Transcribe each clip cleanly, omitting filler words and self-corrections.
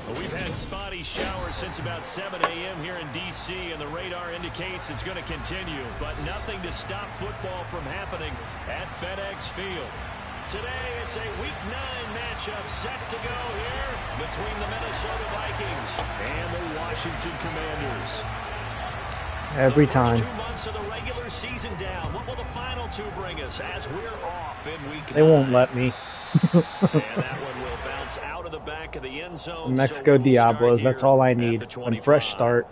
Well, we've had spotty showers since about 7 a.m. here in D.C., and the radar indicates it's going to continue, but nothing to stop football from happening at FedEx Field. Today, it's a Week 9 matchup set to go here between the Minnesota Vikings and the Washington Commanders. Every time. 2 months of the regular season down. What will the final 2 bring us as we're off in Week 9? They won't let me. And that one will bounce out of the back of the end zone. Mexico Diablos, that's all I need. A fresh start.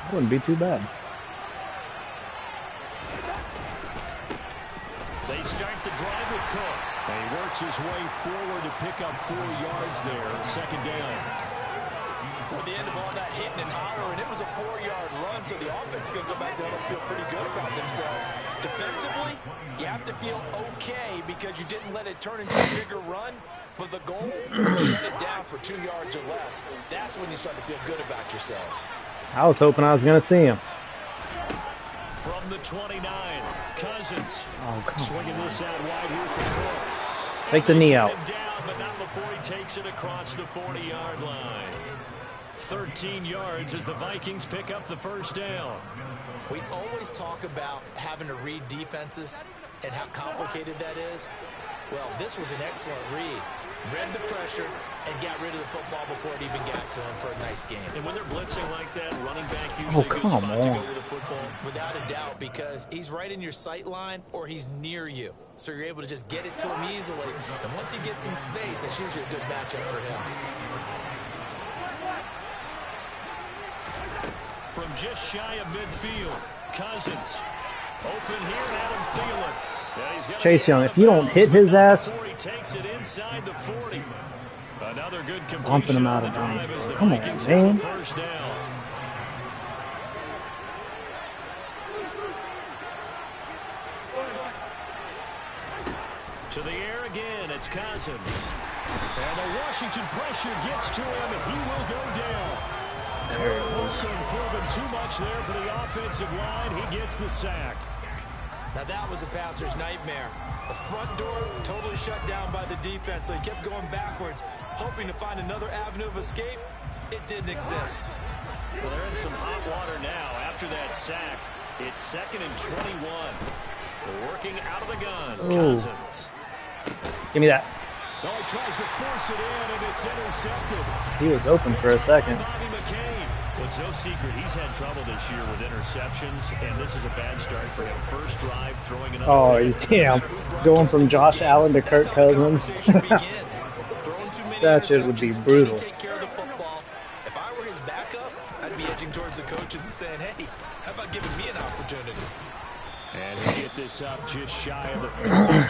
That wouldn't be too bad. They start the drive with Cook. And he works his way forward to pick up 4 yards there, second down. At the end of all that hitting and hollering, it was a 4-yard run, so the offense is going to go back there and feel pretty good about themselves. Defensively, you have to feel okay because you didn't let it turn into a bigger run, but the goal, shut it down for 2 yards or less. That's when you start to feel good about yourselves. I was hoping I was going to see him. From the 29, Cousins. Oh, come swinging on. this out wide here for Cook. Take the knee out. Down, but not before he takes it across the 40-yard line. 13 yards as the Vikings pick up the first down. We always talk about having to read defenses and how complicated that is. Well, this was an excellent read. Read the pressure and got rid of the football before it even got to him for a nice game. And when they're blitzing like that, running back usually a good come spot to go on. with the football. Without a doubt, because he's right in your sight line or he's near you. So you're able to just get it to him easily. And once he gets in space, that's usually a good matchup for him. From just shy of midfield, Cousins. Open here, Adam Thielen. Chase Young, if you don't hit his ass, He takes it inside the 40. Another good bumping him completion out on of the drive as bounds. the Come on, Vikings man. have the first down. To the air again, it's Cousins. And the Washington pressure gets to him, and he will go down. there it is. Improving too much there for the offensive line. He gets the sack. Now that was a passer's nightmare. The front door totally shut down by the defense, so he kept going backwards, hoping to find another avenue of escape. It didn't exist. Well, they're in some hot water now after that sack. It's 2nd and 21. Working out of the gun, Cousins. Give me that. Oh, he tries to force it in, and it's intercepted. He was open for a second. Bobby McCain. Well, it's no secret he's had trouble this year with interceptions, and this is a bad start for him. First drive, throwing another. Oh, damn. Going from Josh Allen to Kirk Cousins. That shit would be brutal. If I were his backup, I'd be edging towards the coaches and saying, hey, how about giving me an opportunity? And he'll get this up just shy of the 30.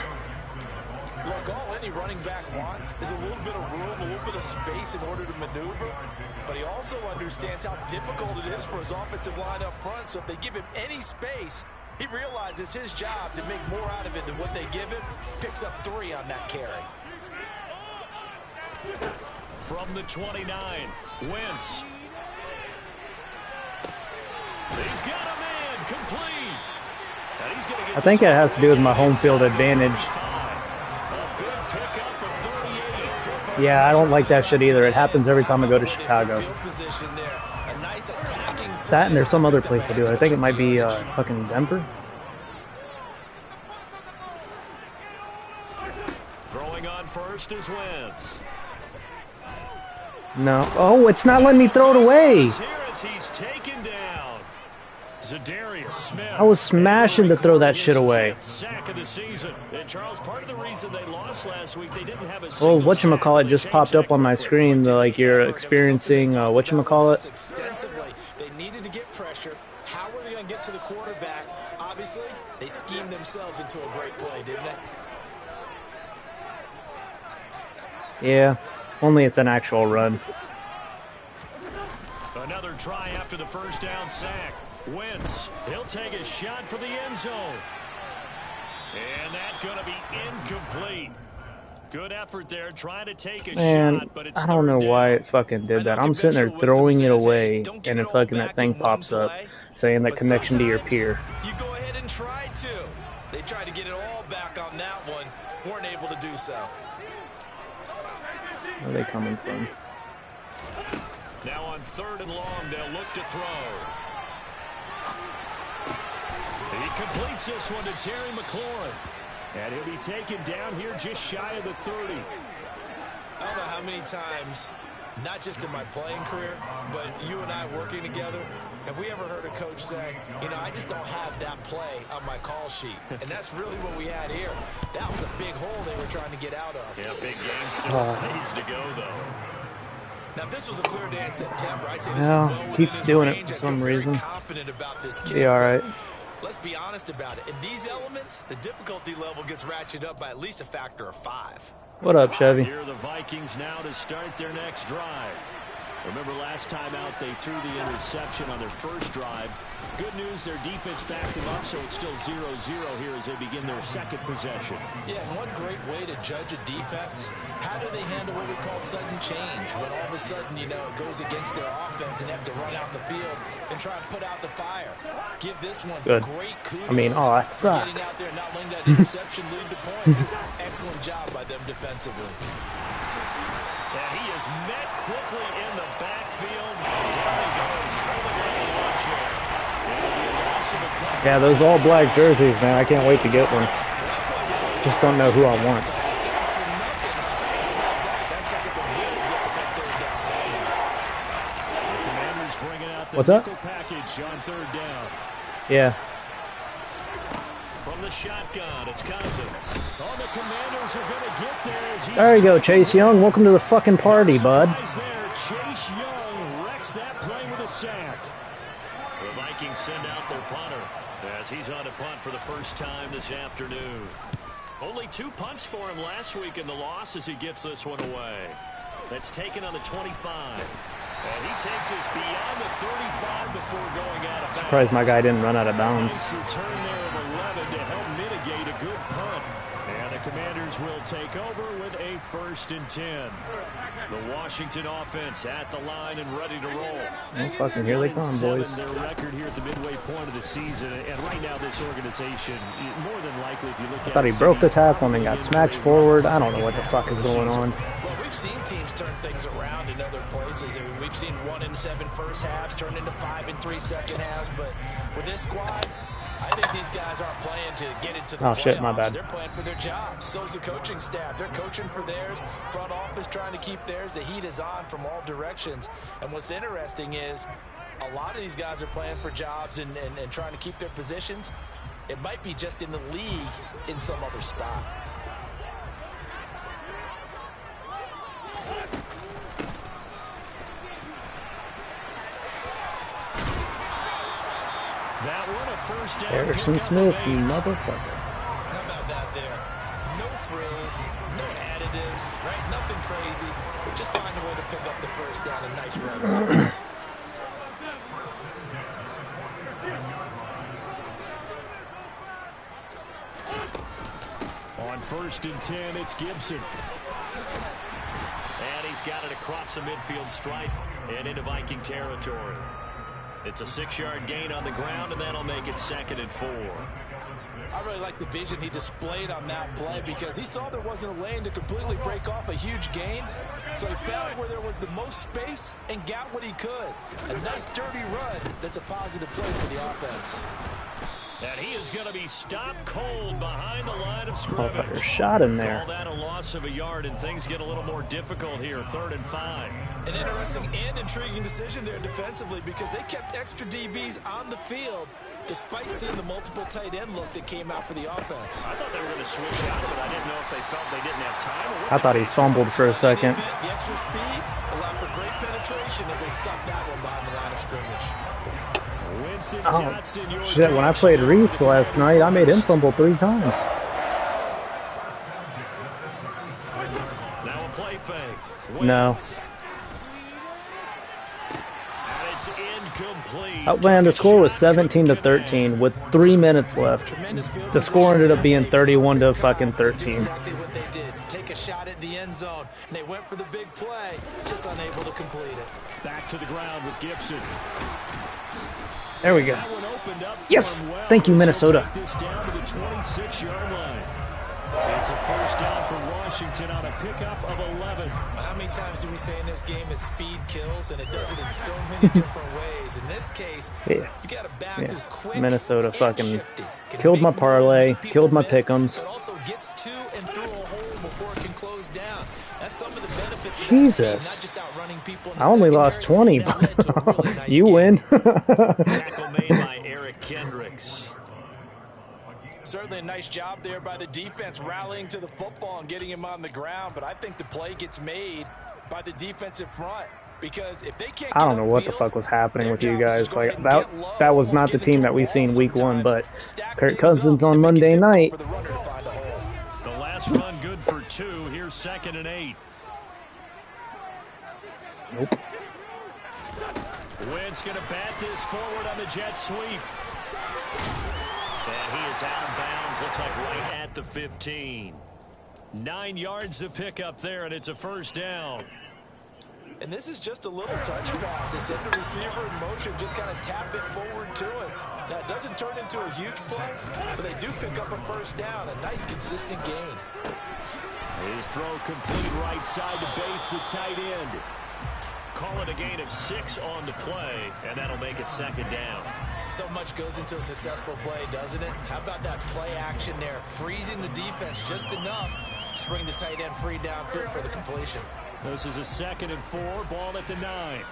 Look, all any running back wants is a little bit of room, a little bit of space in order to maneuver. But he also understands how difficult it is for his offensive line up front. So if they give him any space, he realizes his job to make more out of it than what they give him. Picks up 3 on that carry. From the 29, Wentz. He's got him in, complete. And he's gonna get I think it has to do with my home field advantage. Yeah, I don't like that shit either. It happens every time I go to Chicago. That and there's some other place to do it. I think it might be fucking Denver. Throwing on first is Wentz. No. Oh, it's not letting me throw it away. Here as he's taken down. Zadarius Smith. I was smashing to throw that shit away. Sack of the season. And Charles, part of the reason they lost last week, they didn't have a Well, whatchamacallit just popped up on my screen. Like you're experiencing whatchamacallit. Extensively. They needed to get pressure. How were they going to get to the quarterback? Obviously, they schemed themselves into a great play, didn't they? Yeah, only it's an actual run. Another try after the first down sack. Wentz, he'll take a shot for the end zone. And that's going to be incomplete. Good effort there, trying to take a shot, but it's I don't know why it fucking did that. I'm sitting there throwing it away, and it's fucking that thing pops up saying that connection to your peer. You go ahead and try to. They tried to get it all back on that one. Weren't able to do so. Where are they coming from? Now on 3rd and long, they'll look to throw. He completes this one to Terry McLaurin. And he'll be taken down here just shy of the 30. I don't know how many times, not just in my playing career, but you and I working together, have we ever heard a coach say, you know, I just don't have that play on my call sheet. And that's really what we had here. That was a big hole they were trying to get out of. Yeah, big game still needs to go, though. Now, if this was a clear day in September, I'd say this Well, is well keeps within his doing range. it for I some feel very reason. confident about this kid. Be alright. Let's be honest about it. In these elements, the difficulty level gets ratcheted up by at least a factor of 5. What up, Chevy? Here are the Vikings now to start their next drive. Remember last time out, they threw the interception on their first drive. Good news, their defense backed them up, so it's still 0-0 here as they begin their second possession. Yeah, and one great way to judge a defense, how do they handle what we call sudden change? When all of a sudden, you know, it goes against their offense and they have to run out the field and try and put out the fire. Give this one great kudos. I mean, oh, that sucks. Getting out there and not letting that interception lead to points. Excellent job by them defensively. And he is met quickly in the backfield. Down he goes, falling down the lawn chair. Yeah, those all black jerseys, man. I can't wait to get one. Just don't know who I want. What's up? Package on 3rd down. Yeah. From the shotgun, it's Cousins. Oh, the Commanders are going to get there as there you go, Chase Young. Welcome to the fucking party, bud. There. Chase Young wrecks that play with a sack. The Vikings send out their punter as he's on a punt for the first time this afternoon. Only 2 punts for him last week in the loss as he gets this one away. That's taken on the 25. And he takes us beyond the 35 before going out of bounds. Surprised my guy didn't run out of bounds. Nice return there of 11 to help mitigate a good punt. And the Commanders will take over with a 1st and 10. The Washington offense at the line and ready to roll. Oh, fucking here they come, boys. Their record here at the midway point of the season. And right now this organization, more than likely, if you look at it. I thought he broke the tackle and then got smacked forward. I don't know what the fuck is going on. Well, we've seen teams turn things around in other places. I mean, we've seen 1-7 first halves turn into 5-3 second halves. But with this squad, I think these guys aren't playing to get into the playoffs. Shit, my bad. They're playing for their jobs. So's the coaching staff. They're coaching for theirs. Front office trying to keep theirs. The heat is on from all directions. And what's interesting is a lot of these guys are playing for jobs and trying to keep their positions. It might be just in the league in some other spot. That one a first down. Harrison Smith, you motherfucker. How about that there? No frills, no additives, right? Nothing crazy. Just find a way to pick up the first down. A nice run. On 1st and 10, it's Gibson. And he's got it across the midfield stripe and into Viking territory. It's a 6-yard gain on the ground, and that'll make it 2nd and 4. I really like the vision he displayed on that play because he saw there wasn't a lane to completely break off a huge gain. So he found where there was the most space and got what he could. A nice, dirty run that's a positive play for the offense. And he is going to be stopped cold behind the line of scrimmage. Shot him there. Call that a loss of a yard, and things get a little more difficult here. 3rd and 5. An interesting and intriguing decision there defensively because they kept extra DBs on the field despite seeing the multiple tight end look that came out for the offense. I thought they were going to switch out of it. I didn't know if they felt they didn't have time. I thought he fumbled for a second. The extra speed allowed for great penetration as they stuffed that one behind the line of scrimmage. Oh, shit, when I played Reese last night, I made him fumble 3 times. Now a play fake. No. And it's incomplete. Outland, the score was 17-13 with 3 minutes left. The score ended up being 31-13. Exactly what they did. Take a shot at the end zone. And they went for the big play, just unable to complete it. Back to the ground with Gibson. There we go. Yes! Thank you, Minnesota. This down to the 26-yard line. It's a first down for Washington on a pickup of 11. How many times do we say in this game is speed kills, and it does it in so many different ways. In this case, you got a back who's quick. Minnesota fucking killed my parlay, killed my pick'ems. But also gets to and through a hole before it can close down. That's some of the benefits of Jesus. not just outrunning people in I only lost 20, but you win. Tackle made by Eric Kendricks. Certainly a nice job there by the defense rallying to the football and getting him on the ground, but I think the play gets made by the defensive front because if they can't I don't know what the fuck was happening with you guys. Like that was not the team that we seen week 1, but Kirk Cousins on Monday night. The last run good for 2. Here's 2nd and 8. Nope. Wentz going to bat this forward on the jet sweep. And he is out of bounds, looks like right at the 15. 9 yards to pick up there, and it's a first down. And this is just a little touch pass. They send the receiver in motion, just kind of tap it forward to it. Now, it doesn't turn into a huge play, but they do pick up a first down. A nice, consistent gain. His throw complete right side to Bates, the tight end. Call it a gain of 6 on the play, and that'll make it 2nd down. So much goes into a successful play, doesn't it? How about that play action there? Freezing the defense just enough to bring the tight end free downfield for the completion. This is a 2nd and 4, ball at the 9.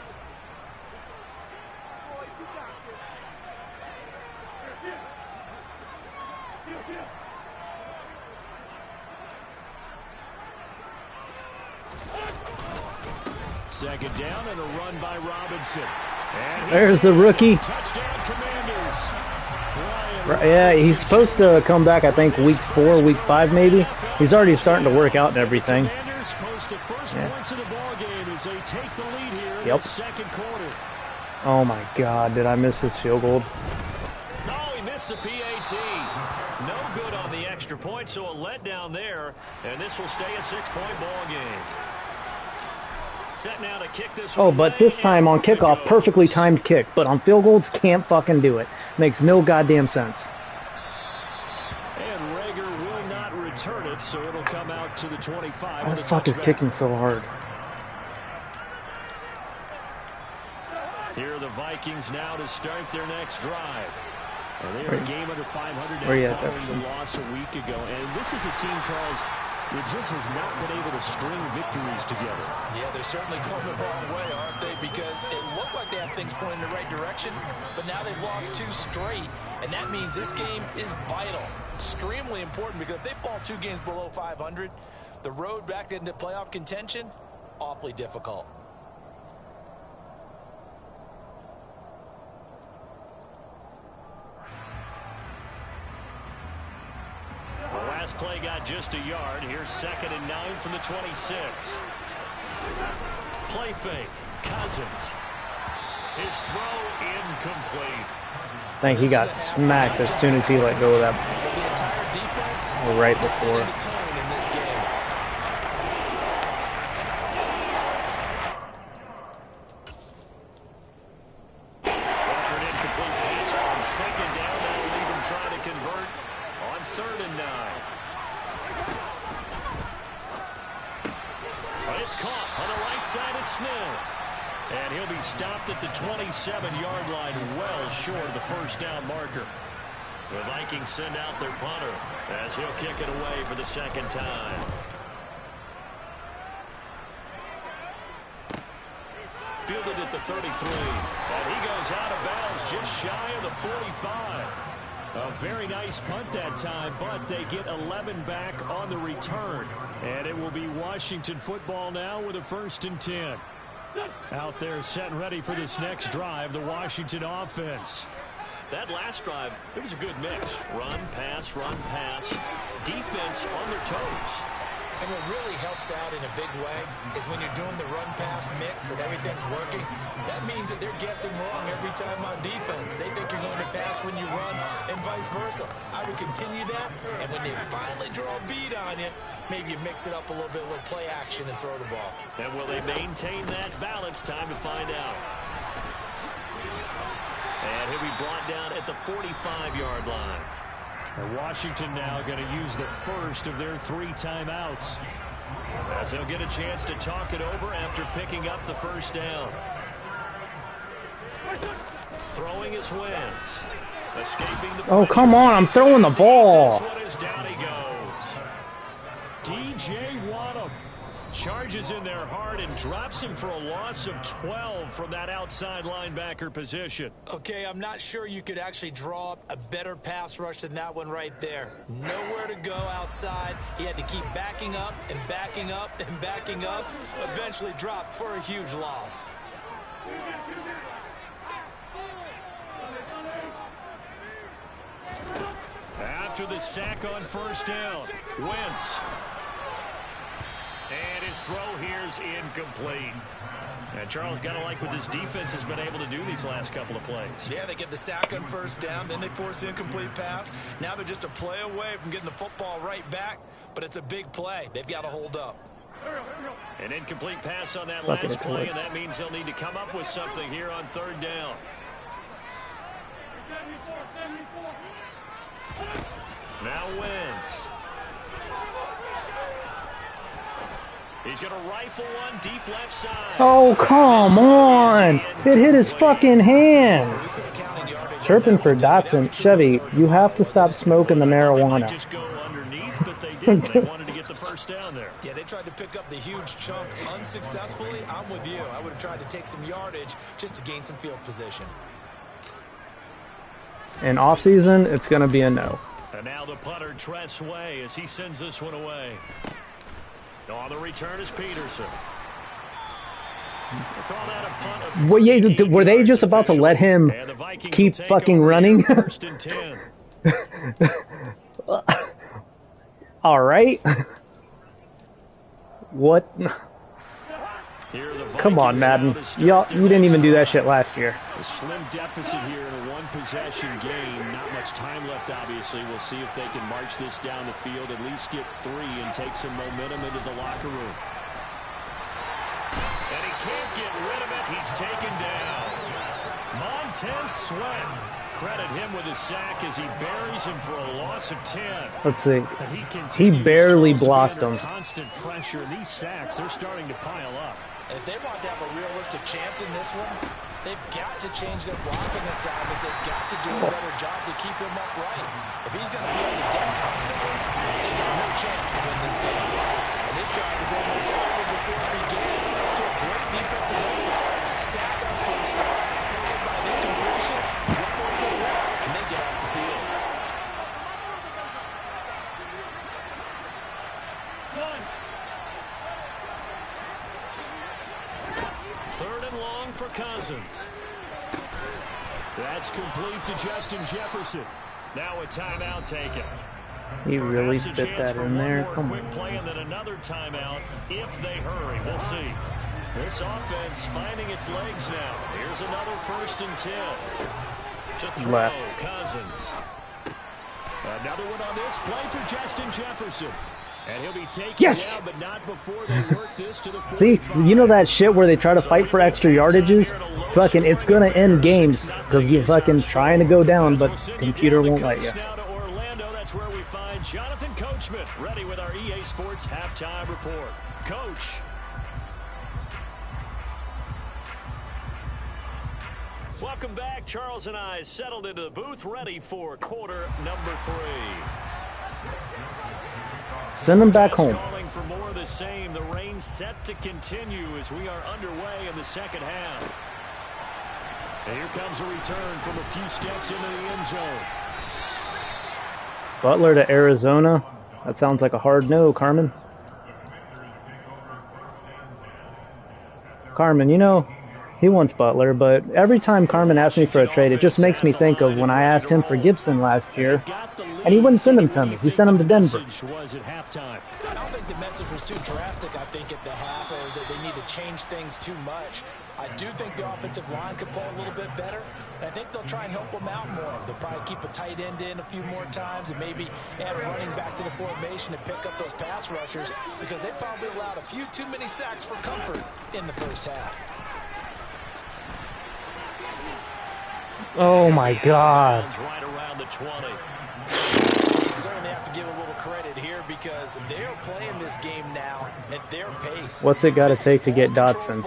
Second down and a run by Robinson. There's the rookie. Touchdown, Commanders. Yeah, he's supposed to come back, I think, week 4, week 5 maybe. He's already starting to work out and everything. Commanders post the first points of the ball game as they take the lead here in the 2nd quarter. Oh my God, did I miss his field goal? Oh, he missed the PAT. No good on the extra point, so a letdown there, and this will stay a 6-point ball game. Set now to kick this Oh, but this time on kickoff, perfectly timed kick, but on field goals, can't fucking do it. Makes no goddamn sense. And Rager will not return it, so it'll come out to the 25. Why the fuck is kicking so hard? Here are the Vikings now to start their next drive. They are a game under 500 now following the loss a week ago. And this is a team, Charles, which just has not been able to string victories together. Yeah, they're certainly going the wrong way, aren't they? Because it looked like they have things pointing in the right direction, but now they've lost 2 straight, and that means this game is vital, extremely important, because if they fall 2 games below 500, the road back into playoff contention, awfully difficult. The last play got just a yard. Here's 2nd and 9 from the 26. Play fake. Cousins. His throw incomplete. I think he got smacked as soon as he let go of that. The entire defense Right before. the tone in this game. After an incomplete pass on 2nd down, that'll leave him trying to convert on 3rd and 9. But it's caught on the right side at Smith. And he'll be stopped at the 27-yard line, well short of the 1st down marker. The Vikings send out their punter as he'll kick it away for the 2nd time. Fielded at the 33. And he goes out of bounds just shy of the 45. A very nice punt that time, but they get 11 back on the return. And it will be Washington football now with a 1st and 10. Out there set and ready for this next drive, the Washington offense. That last drive, it was a good mix. Run, pass, defense on their toes. And what really helps out in a big way is when you're doing the run-pass mix and everything's working, that means that they're guessing wrong every time on defense. They think you're going to pass when you run and vice versa. I would continue that, and when they finally draw a beat on you, maybe you mix it up a little bit, a little play action and throw the ball. And will they maintain that balance? Time to find out. And he'll be brought down at the 45-yard line. And Washington now going to use the first of their 3 timeouts, as they'll get a chance to talk it over after picking up the 1st down. Throwing is Wentz. Escaping the Oh, come on, I'm throwing the ball. This one is down he goes. DJ Waddle charges in there hard and drops him for a loss of 12 from that outside linebacker position. Okay, I'm not sure you could actually draw up a better pass rush than that one right there. Nowhere to go outside. He had to keep backing up and backing up and backing up. Eventually dropped for a huge loss. After the sack on 1st down, Wentz. And his throw here's incomplete. And Charles, got to like what this defense has been able to do these last couple of plays. Yeah, they get the sack on 1st down, then they force the incomplete pass. Now they're just a play away from getting the football right back, but it's a big play. They've got to hold up. An incomplete pass on that last play, and that means they'll need to come up with something here on 3rd down. Now Wentz. He's going to rifle one deep left side. Oh, come on. It hit his fucking hand. Chirping for Dotson. Chevy, you have to stop smoking the marijuana. Just go underneath, but they didn't. They wanted to get the 1st down there. Yeah, they tried to pick up the huge chunk unsuccessfully. I'm with you. I would have tried to take some yardage just to gain some field position. In off-season, it's going to be a no. And now the punter Tress Way as he sends this one away. On the return is Peterson. Were they just about to let him keep fucking running? All right. What? Come on, Madden. You didn't even do that shit last year. A slim deficit here in a one-possession game. Not much time left, obviously. We'll see if they can march this down the field, at least get 3 and take some momentum into the locker room. And he can't get rid of it. He's taken down. Montez Sweat. Credit him with a sack as he buries him for a loss of 10. Let's see. He barely blocked him. Constant pressure. These sacks, they're starting to pile up. And if they want to have a realistic chance in this one, they've got to change their blocking assignments. They've got to do a better job to keep him upright. If he's going to be on the deck constantly, they've got a chance to win this game. And his job is almost over before it began. Thanks to a great defensive effort. Sack on first down, followed by an incompletion. One more go wrong, and they get off the field. Third and long for Cousins. That's complete to Justin Jefferson. Now a timeout taken. He really Perhaps a fit chance that for in one there. more Come quick on. play and then another timeout if they hurry. We'll see. This offense finding its legs now. Here's another 1st and 10. To throw, Left. Cousins. Another one on this play for Justin Jefferson. And he'll be taken Yes! down, but not before they work this to the 45. See, you know that shit where they try to fight for extra yardages? Fucking, it's gonna end games because you're fucking trying to go down, but computer won't let you. Now to Orlando, that's where we find Jonathan Coachman, ready with our EA Sports halftime report. Coach. Welcome back. Charles and I settled into the booth, ready for quarter number 3. Send them back home. Calling for more of the same. The rain set to continue as we are underway in the second half. And here comes a return from a few steps into the end zone. Butler to Arizona. That sounds like a hard no, Carmen. Carmen, you know, he wants Butler, but every time Carmen asks me for a trade, it just makes me think of when I asked him for Gibson last year, and he wouldn't send him to me. He sent him to Denver. Was at halftime. I don't think the message was too drastic, I think, at the half, or that they need to change things too much. I do think the offensive line could play a little bit better, and I think they'll try and help them out more. They'll probably keep a tight end in a few more times and maybe add a running back to the formation to pick up those pass rushers, because they probably allowed a few too many sacks for comfort in the first half. Oh my God. Right around the 20. You certainly have to give a little credit here because they're playing this game now at their pace. What's it got to take to get Dotson?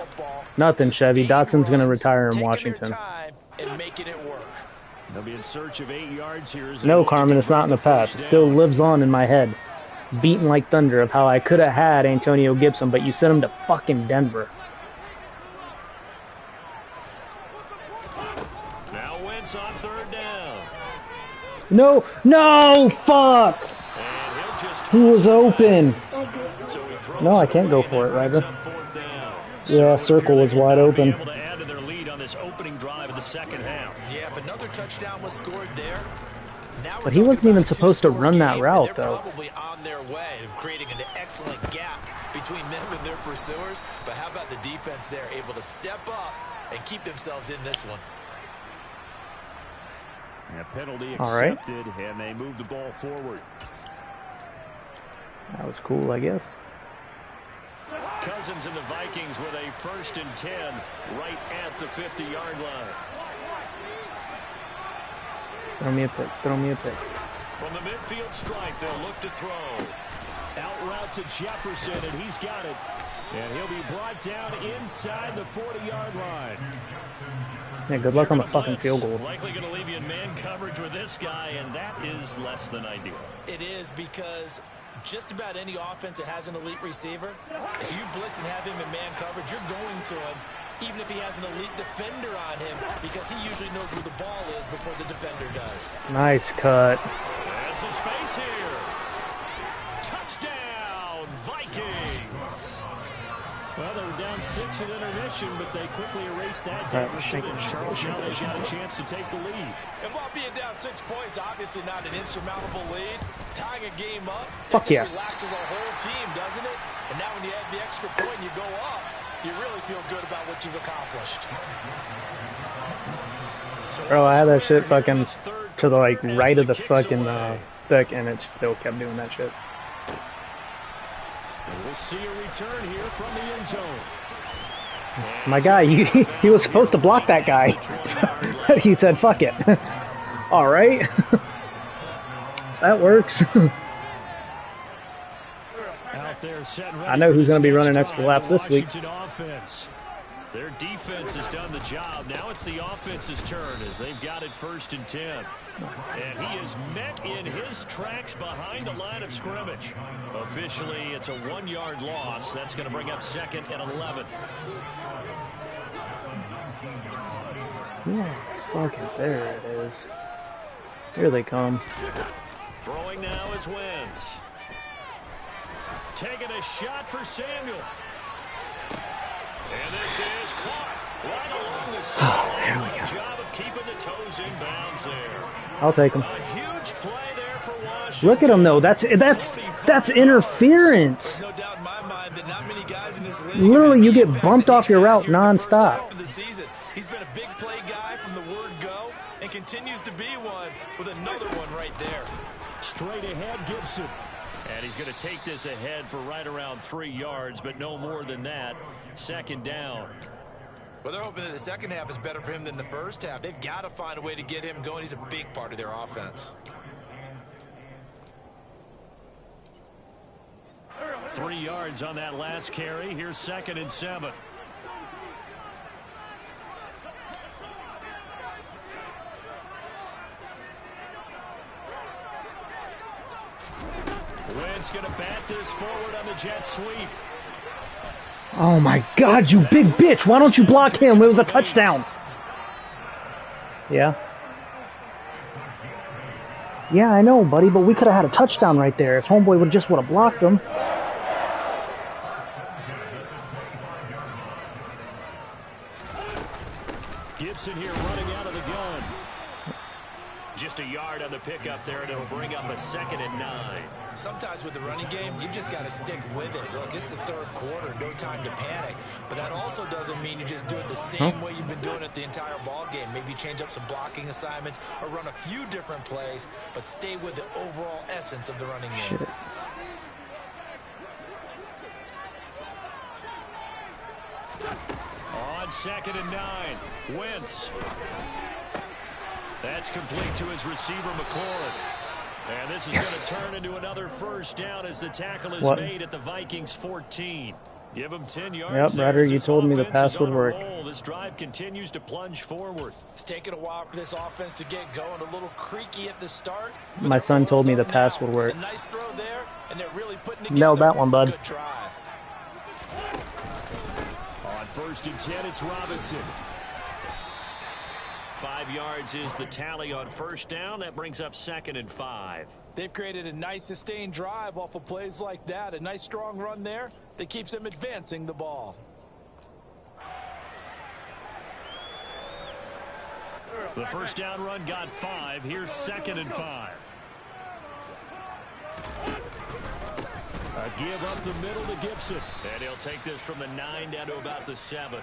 Nothing, Chevy. Dotson's going to retire in Washington. And making it work. They'll be in search of 8 yards here. No, Carmen, it's not in the past. It still lives on in my head. Beaten like thunder of how I could have had Antonio Gibson, but you sent him to fucking Denver. Now Wentz on 3rd down. No, no, fuck! And he'll just He was open. So he throws No, I can't go for it, brings Ryder. up 4th down. Yeah, circle was wide open. Able to add to their lead on this opening drive of the second half. Yeah, if another touchdown was scored there. Now But he wasn't even supposed to run that route, though. They're probably on their way of creating an excellent gap between them and their pursuers. But how about the defense there, able to step up and keep themselves in this one? A penalty All right. accepted, and they move the ball forward. That was cool, I guess. Cousins and the Vikings with a 1st and 10 right at the 50-yard line. Throw me a pick. Throw me a pick. From the midfield stripe, they'll look to throw. Out route to Jefferson, and he's got it. And he'll be brought down inside the 40-yard line. Yeah, good luck on the fucking field goal. Likely going to leave you in man coverage with this guy, and that is less than ideal. It is, because just about any offense that has an elite receiver, if you blitz and have him in man coverage, you're going to him, even if he has an elite defender on him, because he usually knows where the ball is before the defender does. Nice cut. And some space here. Touchdown, Vikings. Well, they were down 6 at intermission, but they quickly erased that deficit. And Charles, now they've got a chance to take the lead. And while being down 6 points, obviously not an insurmountable lead, tying a game up, Fuck it yeah. just relaxes our whole team, doesn't it? And now when you add the extra point and you go up, you really feel good about what you've accomplished. Bro, I had that shit fucking to the like right of the fucking stick, and it still kept doing that shit. We'll see a return here from the end zone. My guy, he was supposed to block that guy. He said, fuck it. All right. That works. Out there, set and ready I know for who's this going to be running next extra drive, laps this week. Washington offense. Their defense has done the job. Now it's the offense's turn as they've got it 1st and 10. And he is met in his tracks behind the line of scrimmage. Officially, it's a 1-yard loss. That's going to bring up 2nd and 11. Yeah, fucking there it is. Here they come. Throwing now is Wentz. Taking a shot for Samuel. And this is caught right along the sideline. Good job of keeping the toes in bounds there. I'll take him. A huge play there for Washington. Look at him though. That's interference. No doubt in my mind that not many guys in this league. Literally, you get bumped off your route nonstop. He's been a big play guy from the word go and continues to be one with another one right there. Straight ahead, Gibson. And he's going to take this ahead for right around 3 yards, but no more than that. 2nd down. Well, they're hoping that the second half is better for him than the first half. They've got to find a way to get him going. He's a big part of their offense. 3 yards on that last carry. Here's 2nd and 7. Wentz going to bat this forward on the jet sweep. Oh my God, you big bitch! Why don't you block him? It was a touchdown. Yeah. Yeah, I know, buddy, but we could have had a touchdown right there if homeboy would have blocked him. Gibson here running out of the gun. Just a yard on the pickup there, and it'll bring up a 2nd and 9. Sometimes with the running game, you've just got to stick with it. Look, it's the 3rd quarter, no time to panic. But that also doesn't mean you just do it the same way you've been doing it the entire ball game. Maybe change up some blocking assignments or run a few different plays, but stay with the overall essence of the running game. Shit. On 2nd and 9, Wentz. That's complete to his receiver, McLaurin. And this is going to turn into another 1st down as the tackle is made at the Vikings 14. Give him 10 yards. Yep, Ryder, you told me the pass would work. This drive continues to plunge forward. It's taken a while for this offense to get going. A little creaky at the start. My son told me the pass would work. A nice throw there, and they're really putting together. Nailed that one, bud. Good drive. On 1st and 10, it's Robinson. 5 yards is the tally on 1st down. That brings up 2nd and 5. They've created a nice sustained drive off of plays like that. A nice strong run there that keeps them advancing the ball. The 1st down run got 5. Here's 2nd and 5. A give up the middle to Gibson. And he'll take this from the 9 down to about the 7.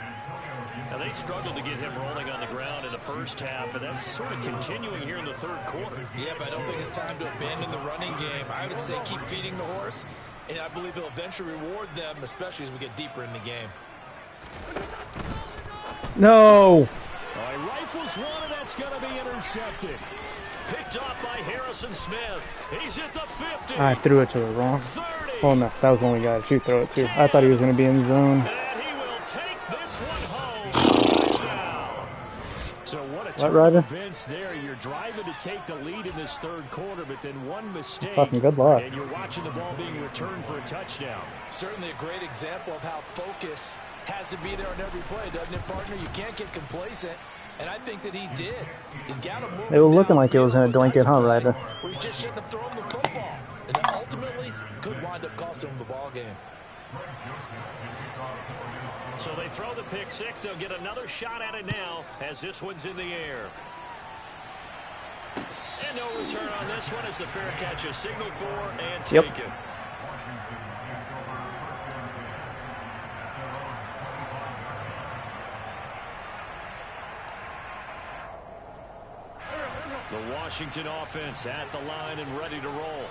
Now, they struggled to get him rolling on the ground in the 1st half, and that's sort of continuing here in the 3rd quarter. Yeah, but I don't think it's time to abandon the running game. I would say keep feeding the horse, and I believe he'll eventually reward them, especially as we get deeper in the game. No! He rifles one, and that's going to be intercepted. Picked off by Harrison Smith. He's at the 50. I threw it to the wrong. 30. Oh no, that was the only guy that you throw it to. I thought he was going to be in the zone. And he will take this one home. It's a touchdown. So what a turn of events there. You're driving to take the lead in this 3rd quarter, but then one mistake. Fucking good luck. And you're watching the ball being returned for a touchdown. Certainly a great example of how focus has to be there on every play, doesn't it, partner? You can't get complacent. And I think that he did. He's got to move. It was looking like it was going to doink it, huh, Ryder? Where you just shouldn't have thrown the football. And then ultimately could wind up costing him the ball game. So they throw the pick 6. They'll get another shot at it now as this one's in the air. And no return on this one as the fair catch is signaled for and taken. The Washington offense at the line and ready to roll.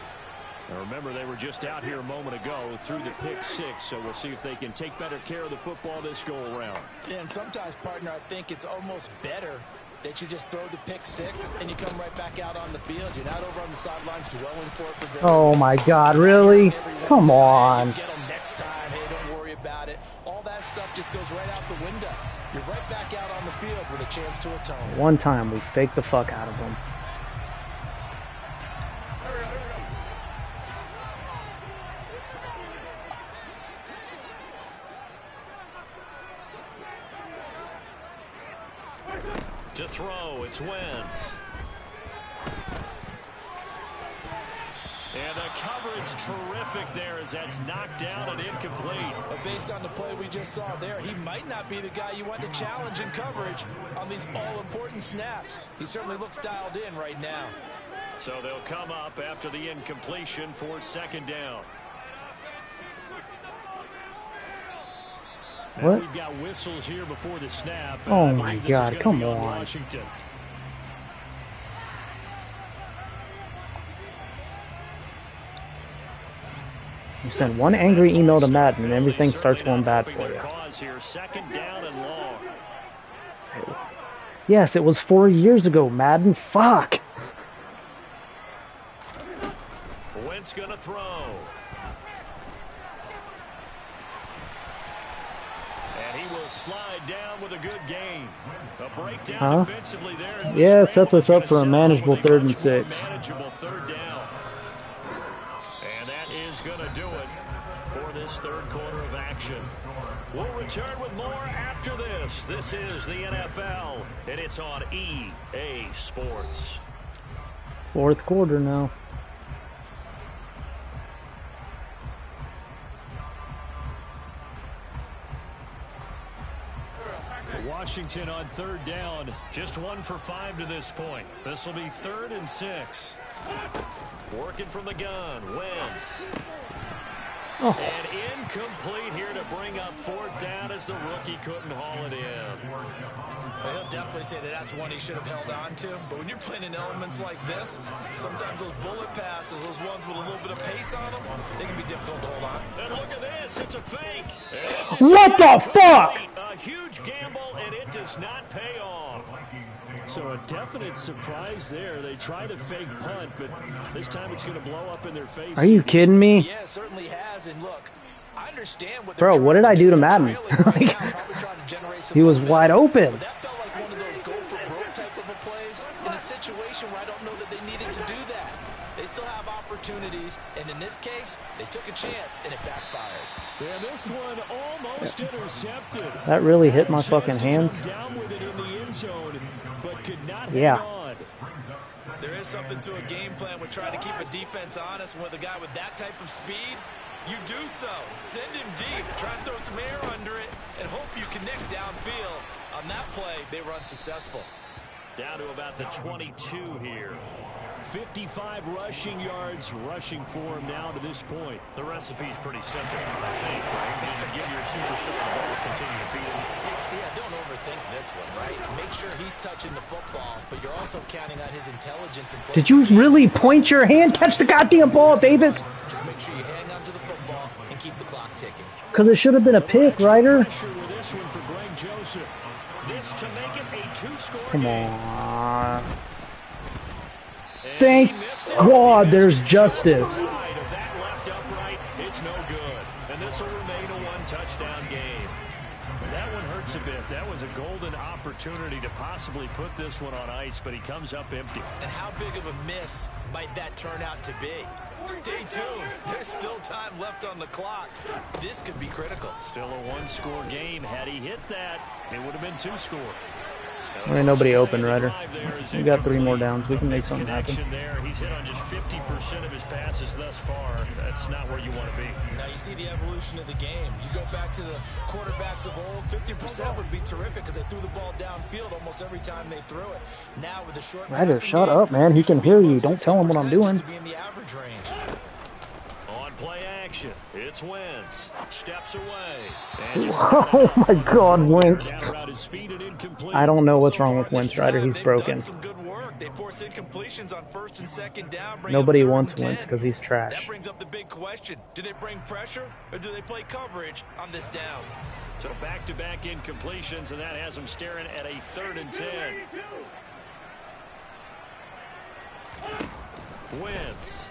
Now remember, they were just out here a moment ago through the pick 6, so we'll see if they can take better care of the football this go-around. Yeah, and sometimes, partner, I think it's almost better that you just throw the pick 6 and you come right back out on the field. You're not over on the sidelines dwelling for it for very Oh my God, really? Come on. Get them next time. Hey, don't worry about it. All that stuff just just goes right out the window. You're right back out on the field with a chance to atone. One time we faked the fuck out of them. To throw, it's Wentz. And the coverage terrific there as that's knocked down and incomplete. But based on the play we just saw there, he might not be the guy you want to challenge in coverage on these all-important snaps. He certainly looks dialed in right now. So they'll come up after the incompletion for second down. What? We've got whistles here before the snap. Oh my God, come on. Washington. You send one angry email to Madden and everything starts going bad for you. Here, second down and long. Yes, it was 4 years ago, Madden. Fuck. Wentz gonna throw. And he will slide down with a good gain. A breakdown defensively there. Yeah, it sets us up for a manageable 3rd and 6. Manageable third down. And that is going to do it for this third quarter of action. We'll return with more after this. This is the NFL, and it's on EA Sports. 4th quarter now. Washington on third down, just 1 for 5 to this point. This will be 3rd and 6. Working from the gun, Wentz. Oh. And incomplete here to bring up 4th down as the rookie couldn't haul it in. Well, he'll definitely say that that's one he should have held on to. But when you're playing in elements like this, sometimes those bullet passes, those ones with a little bit of pace on them, they can be difficult to hold on. And look at this, it's a fake. What the fuck? A huge gamble, and it does not pay off. So a definite surprise there. They try to fake punt, but this time it's going to blow up in their face. Are you kidding me? Yeah, it certainly has. And look, I understand what Bro, what did I do to Madden? Like, he was wide open. That felt like one of those go for broke type of a plays in a situation where I don't know that they needed to do that. They still have opportunities, and in this case, they took a chance, and it backfired. Yeah, this one almost intercepted. That really hit my fucking hands. Down with it in the end zone, but could not hang Yeah. on. There is something to a game plan with trying to keep a defense honest. With a guy with that type of speed, you do so. Send him deep, try and throw some air under it, and hope you connect downfield. On that play, they were unsuccessful. Down to about the 22 here. 55 rushing yards rushing for him now to this point. The recipe's pretty simple, I think, right? Just give your superstar the ball, continue to feed him. Yeah, don't overthink this one, right? Make sure he's touching the football, but you're also counting on his intelligence. And Did you really point your hand? Catch the goddamn ball, Davis. Just make sure you hang on to the football and keep the clock ticking. Because it should have been a pick, Ryder. With this one for Greg Joseph. This to make it a 2-score Come game. on. Thank God there's justice. Right of that left upright, it's no good. And this will remain a 1-touchdown game. That one hurts a bit. That was a golden opportunity to possibly put this one on ice, but he comes up empty. And how big of a miss might that turn out to be? Stay tuned. There's still time left on the clock. This could be critical. Still a 1-score game. Had he hit that, it would have been 2 scores. There ain't nobody open, Ryder. We got 3 more downs. We can make something happen. There. He's hit on just 50% of his passes thus far. That's not where you want to be. Now you see the evolution of the game. You go back to the quarterbacks of old, 50% would be terrific because they threw the ball downfield almost every time they threw it. Now with the short Ryder, shut up, man. He can hear you. Don't tell him what I'm doing. To be in the average range. On play action, it's Wentz. Steps away. Oh my God, Wentz. I don't know what's wrong with Wentz, Ryder. He's broken. They force incompletions on 1st and 2nd down. Nobody wants Wentz because he's trash. That brings up the big question. Do they bring pressure or do they play coverage on this down? So back-to-back incompletions, and that has them staring at a 3rd and 10. Wentz.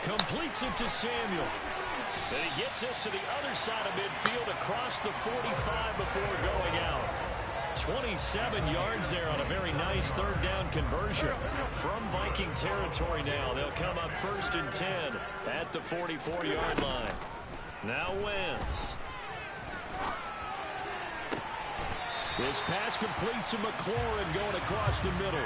Completes it to Samuel. And he gets us to the other side of midfield across the 45 before going out. 27 yards there on a very nice third down conversion. From Viking territory now, they'll come up 1st and 10 at the 44-yard line. Now Wentz. This pass complete to McLaurin going across the middle.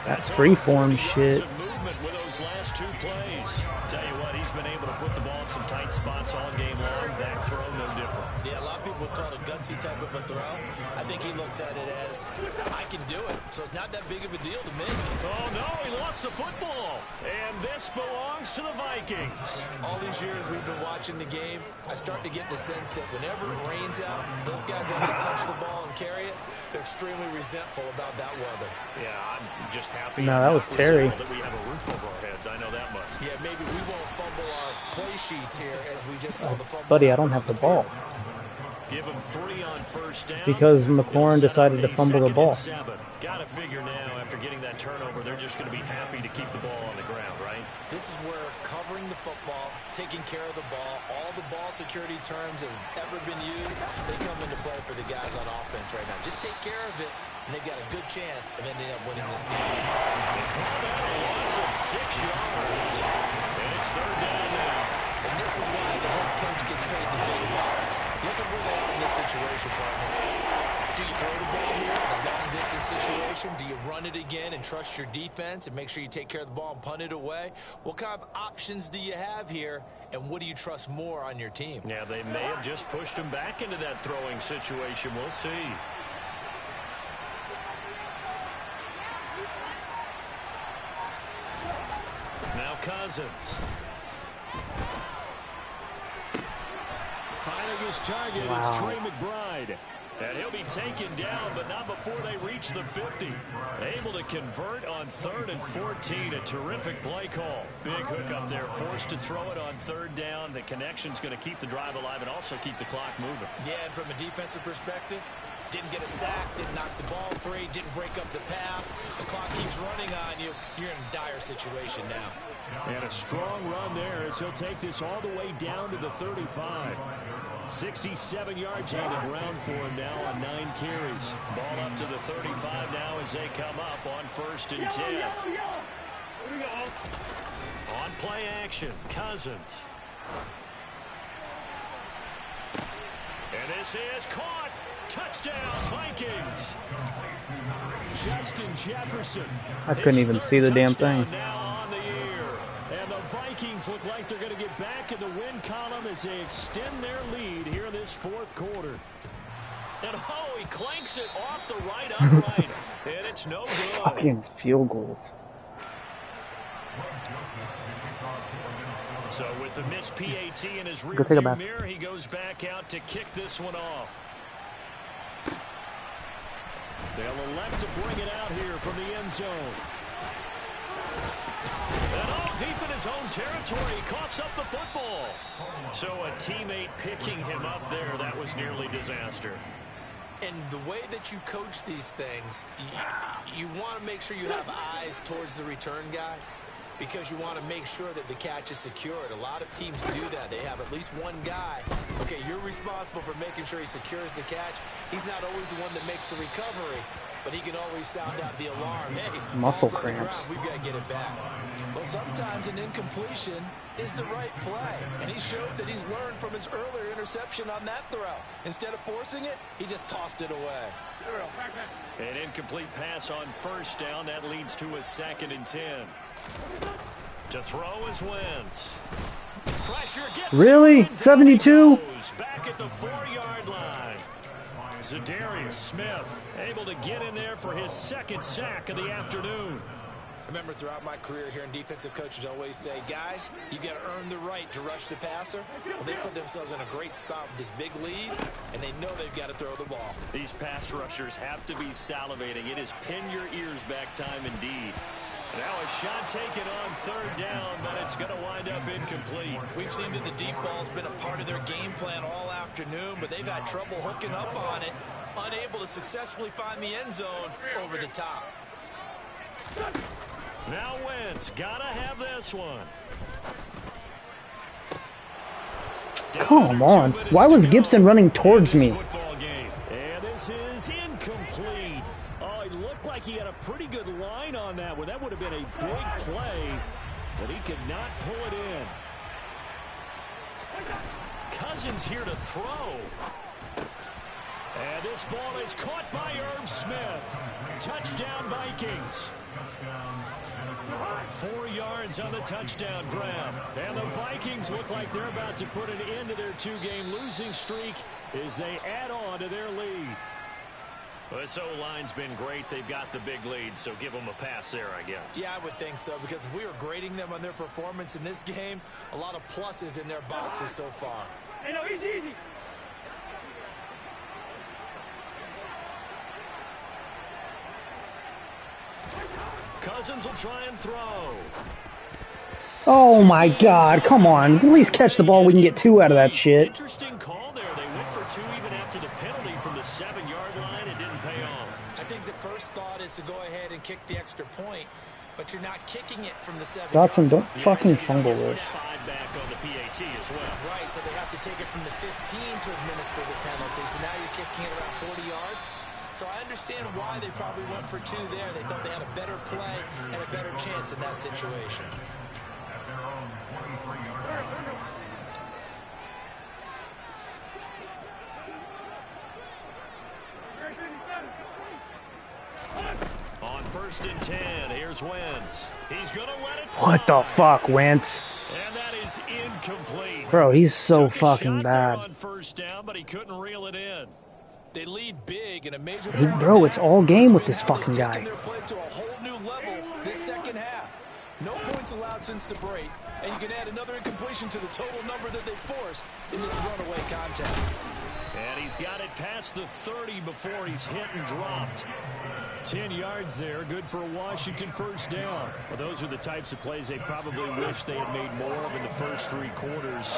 That's freeform shit. Movement with those last 2 plays. Tell you what, he's been able to put the ball in some tight spots all game long. That throw, no different. Yeah, a lot of people would call it a gutsy type of a throw. I think he looks at it as, I can do it. So it's not that big of a deal to me. Oh, no, he lost the football. And this belongs to the Vikings. All these years we've been watching the game, I start to get the sense that whenever it rains out, those guys have to touch the ball and carry it. They're extremely resentful about that weather. Yeah, I'm just happy. No, that was Terry. That we have a roof over our heads. I know that much. Yeah, maybe we won't fumble our play sheets here as we just saw the fumble. Buddy, I don't have the ball. Give him 3 on 1st down. Because McLaurin decided to fumble the ball. Got to figure now, after getting that turnover, they're just going to be happy to keep the ball on the ground, right? This is where covering the football, taking care of the ball, all the ball security terms that have ever been used, they come into play for the guys on offense right now. Just take care of it, and they've got a good chance of ending up winning this game. They call that a loss of 6 yards, and it's 3rd down now. And this is why the head coach gets paid the big bucks. Look at where they are in this situation, partner. Do you throw the ball here in a long-distance situation? Do you run it again and trust your defense and make sure you take care of the ball and punt it away? What kind of options do you have here, and what do you trust more on your team? Yeah, they may have just pushed him back into that throwing situation. We'll see. Now Cousins. Finding his target is Trey McBride. And he'll be taken down, but not before they reach the 50. Able to convert on 3rd and 14. A terrific play call. Big hook up there. Forced to throw it on 3rd down. The connection's going to keep the drive alive and also keep the clock moving. Yeah, and from a defensive perspective, didn't get a sack, didn't knock the ball free, didn't break up the pass. The clock keeps running on you. You're in a dire situation now. And a strong run there as he'll take this all the way down to the 35. 67 yards on the ground for him now on 9 carries. Ball up to the 35 now as they come up on 1st and 10. On play action, Cousins. And this is caught. Touchdown, Vikings. Justin Jefferson. I couldn't even see the damn thing. Now on the year. And the Vikings look like they're going to get back in the win column as they extend their lead here in this 4th quarter. And oh, he clanks it off the right upright. And it's no good. Fucking field goals. So with the missed PAT in his Go take a rearview bath. mirror, he goes back out to kick this one off. They'll elect to bring it out here from the end zone. And all deep in his own territory, he coughs up the football. So a teammate picking him up there, that was nearly disaster. And the way that you coach these things, you want to make sure you have eyes towards the return guy, because you want to make sure that the catch is secured. A lot of teams do that. They have at least one guy. Okay, you're responsible for making sure he secures the catch. He's not always the one that makes the recovery, but he can always sound out the alarm. Hey, Muscle ball's on the cramps. ground. We've got to get it back. Well, sometimes an incompletion is the right play, and he showed that he's learned from his earlier interception on that throw. Instead of forcing it, he just tossed it away. An incomplete pass on 1st down. That leads to a 2nd and 10. To throw is Wentz. Pressure gets Really? 72? back at the 4-yard line. Zadarius Smith able to get in there for his 2nd sack of the afternoon. Remember, throughout my career here in defensive coaches always say, guys, you got to earn the right to rush the passer. Well, they put themselves in a great spot with this big lead, and they know they've got to throw the ball. These pass rushers have to be salivating. It is pin your ears back time indeed. Now a shot taken on 3rd down, but it's going to wind up incomplete. We've seen that the deep ball's been a part of their game plan all afternoon, but they've had trouble hooking up on it, unable to successfully find the end zone over the top. Now Wentz, gotta have this one. Come on. Why was Gibson running towards me? And this is incomplete. Oh, it looked like he had a pretty good line on that one. That would have been a big play, but he could not pull it in. Cousins here to throw. And this ball is caught by Irv Smith. Touchdown, Vikings. 4 yards on the touchdown grab. And the Vikings look like they're about to put an end to their 2-game losing streak as they add on to their lead. Well, this O-line's been great. They've got the big lead, so give them a pass there, I guess. Yeah, I would think so, because if we were grading them on their performance in this game, a lot of pluses in their boxes so far. Hey, no, easy. Cousins will try and throw. Oh my God, come on. At least catch the ball. We can get 2 out of that shit. Interesting call there. They went for 2 even after the penalty from the 7-yard line. It didn't pay off. I think the first thought is to go ahead and kick the extra point, but you're not kicking it from the 7. Dotson, don't fucking fumble this. Back on the PAT as well. Right, so they have to take it from the 15 to administer the penalty. So now you're kicking it around 40 yards. So I understand why they probably went for 2 there. They thought they had a better play and a better chance in that situation. On 1st and 10, here's Wentz. He's going to let it fly. What the fuck, Wentz? And that is incomplete. Bro, he's so Took a fucking shot there bad. on 1st down, but he couldn't reel it in. They lead big in a major. Bro, it's all game with this fucking guy. Their play to a whole new level this second half. No points allowed since the break, and you can add another incompletion to the total number that they forced in this runaway contest. And he's got it past the 30 before he's hit and dropped. 10 yards there, good for a Washington 1st down. Well, those are the types of plays they probably wish they had made more of in the first 3 quarters.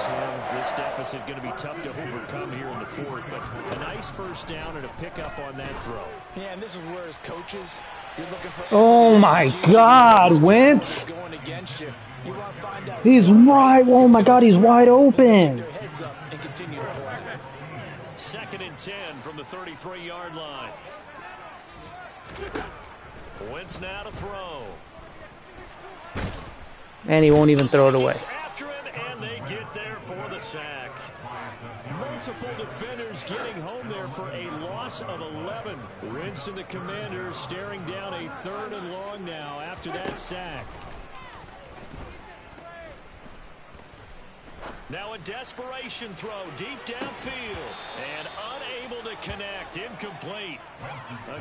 This deficit going to be tough to overcome here in the 4th, but a nice 1st down and a pickup on that throw. Yeah, and this is where as coaches, you're looking for. Oh my God, Wentz! Going against you. You want to find out. He's right. Oh my God, he's wide open. Their heads up and continue to play. 2nd and 10 from the 33-yard line. Wentz now to throw. And he won't even throw it away. After him, and they get there for the sack. Multiple defenders getting home there for a loss of 11. Wentz and the Commanders staring down a 3rd and long now after that sack. Now a desperation throw deep downfield and unable to connect. Incomplete.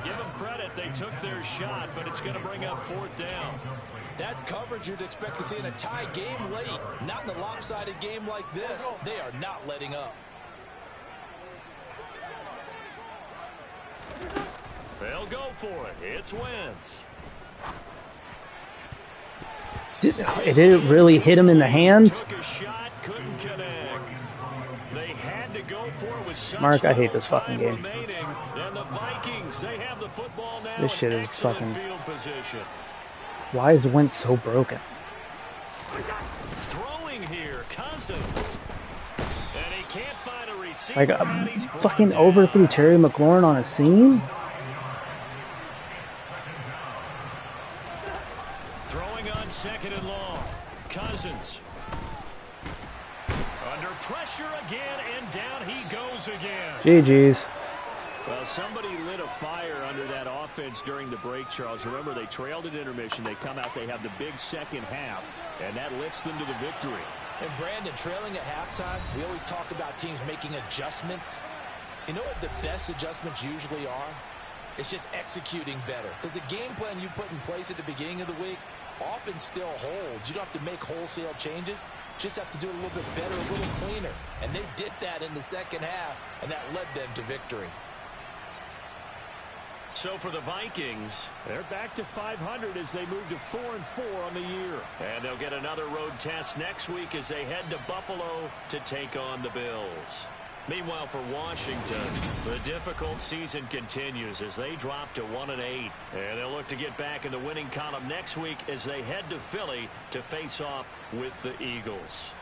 Give them credit. They took their shot, but it's going to bring up 4th down. That's coverage you'd expect to see in a tie game late. Not in a lopsided game like this. They are not letting up. They'll go for it. It's Wentz. It didn't really hit him in the hands. Took a shot, couldn't connect. They had to go for it with such Mark, I hate this fucking game. remaining. And the Vikings, they have the football now. This shit is Excellent fucking. field position. Why is Wentz so broken? Throwing here, Cousins. And he can't find a receiver. Like, and he's brought fucking down. overthrew Terry McLaurin on a seam? Throwing on 2nd and long. Cousins. Under pressure again, and down he goes again. GG's. Well, somebody lit a fire under that offense during the break, Charles. Remember, they trailed at intermission. They come out, they have the big second half, and that lifts them to the victory. And Brandon, trailing at halftime, we always talk about teams making adjustments. You know what the best adjustments usually are? It's just executing better. Because the game plan you put in place at the beginning of the week often still holds. You don't have to make wholesale changes. Just have to do it a little bit better, a little cleaner. And they did that in the second half, and that led them to victory. So for the Vikings, they're back to 500 as they move to 4-4 on the year. And they'll get another road test next week as they head to Buffalo to take on the Bills. Meanwhile, for Washington, the difficult season continues as they drop to 1-8. And they'll look to get back in the winning column next week as they head to Philly to face off with the Eagles.